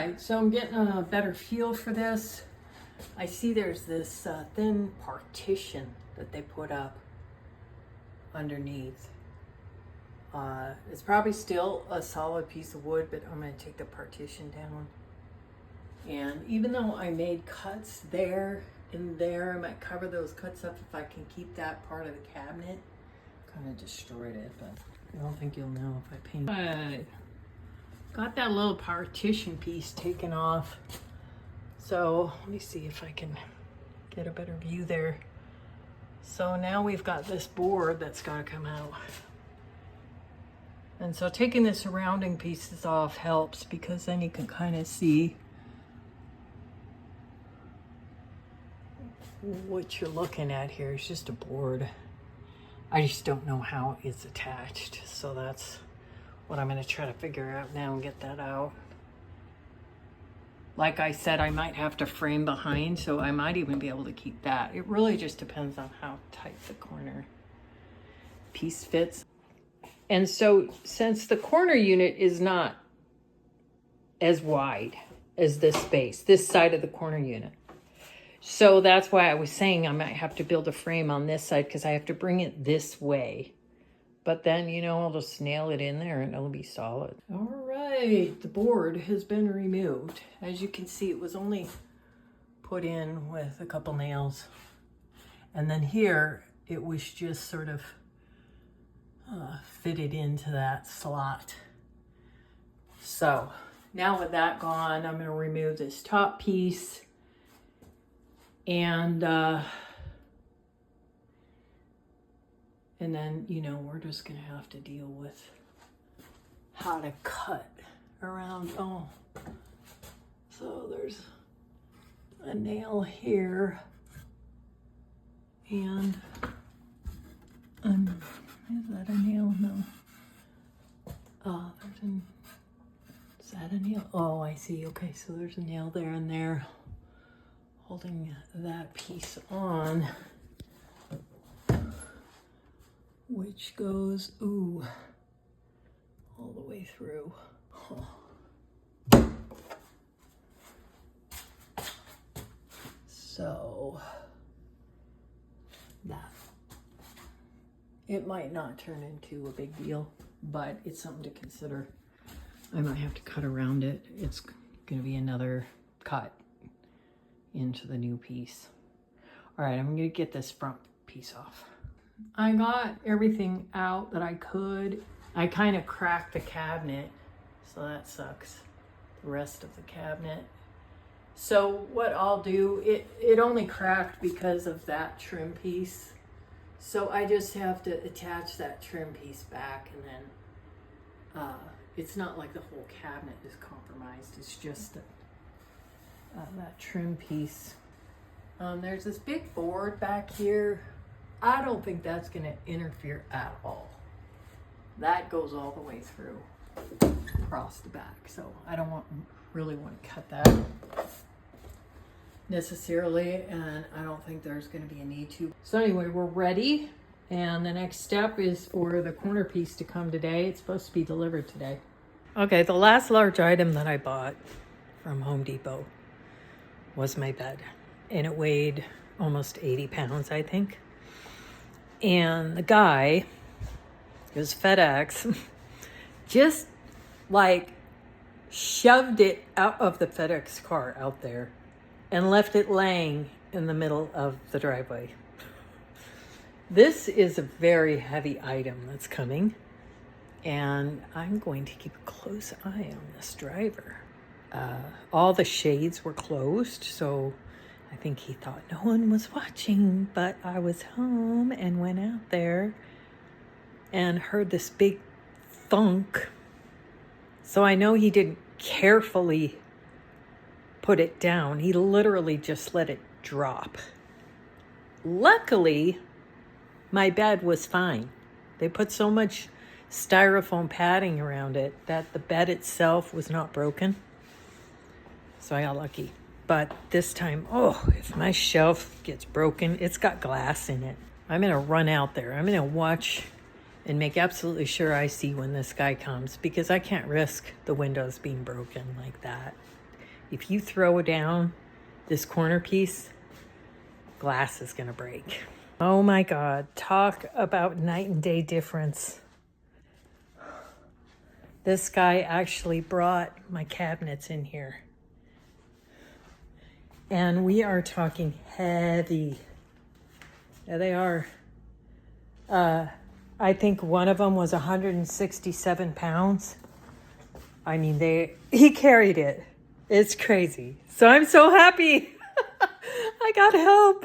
right, so I'm getting a better feel for this. I see there's this thin partition that they put up underneath. It's probably still a solid piece of wood, but I'm going to take the partition down. And even though I made cuts there and there, I might cover those cuts up if I can keep that part of the cabinet. Kind of destroyed it, but I don't think you'll know if I paint it. Got that little partition piece taken off. So let me see if I can get a better view there. So now we've got this board that's got to come out. And so taking the surrounding pieces off helps, because then you can kind of see what you're looking at here. It's just a board. I just don't know how it's attached. So that's what I'm going to try to figure out now and get that out. Like I said, I might have to frame behind, so I might even be able to keep that. It really just depends on how tight the corner piece fits. And so since the corner unit is not as wide as this space, this side of the corner unit, so that's why I was saying I might have to build a frame on this side, because I have to bring it this way. But then, you know, I'll just nail it in there and it'll be solid. All right, the board has been removed. As you can see, it was only put in with a couple nails. And then here, it was just sort of fitted into that slot. So now with that gone, I'm going to remove this top piece. And then, you know, we're just going to have to deal with how to cut around. Oh, so there's a nail here. And, is that a nail? No. Is that a nail? Oh, I see. Okay, so there's a nail there and there holding that piece on, which goes, ooh, all the way through. Huh. So that, it might not turn into a big deal, but it's something to consider. I might have to cut around it. It's going to be another cut into the new piece. All right, I'm going to get this front piece off. I got everything out that I could. I kind of cracked the cabinet, so that sucks. The rest of the cabinet. So what I'll do, it only cracked because of that trim piece. So I just have to attach that trim piece back, and then it's not like the whole cabinet is compromised. It's just that trim piece. There's this big board back here. I don't think that's going to interfere at all. That goes all the way through across the back, so I don't really want to cut that necessarily, and I don't think there's going to be a need to. So anyway, we're ready, and the next step is for the corner piece to come today. It's supposed to be delivered today. Okay, the last large item that I bought from Home Depot was my bed, and it weighed almost 80 pounds, I think. And the guy, it was FedEx, just like shoved it out of the FedEx car out there and left it laying in the middle of the driveway. This is a very heavy item that's coming, and I'm going to keep a close eye on this driver. All the shades were closed, so I think he thought no one was watching, but I was home and went out there and heard this big thunk. So I know he didn't carefully put it down. He literally just let it drop. Luckily, my bed was fine. They put so much styrofoam padding around it that the bed itself was not broken. So I got lucky. But this time, oh, if my shelf gets broken, it's got glass in it. I'm going to run out there. I'm going to watch and make absolutely sure I see when this guy comes, because I can't risk the windows being broken like that. if you throw down this corner piece, glass is gonna break. Oh my God, talk about night and day difference. This guy actually brought my cabinets in here. And we are talking heavy. There they are. I think one of them was 167 pounds. I mean, he carried it. It's crazy. So I'm so happy. I got help.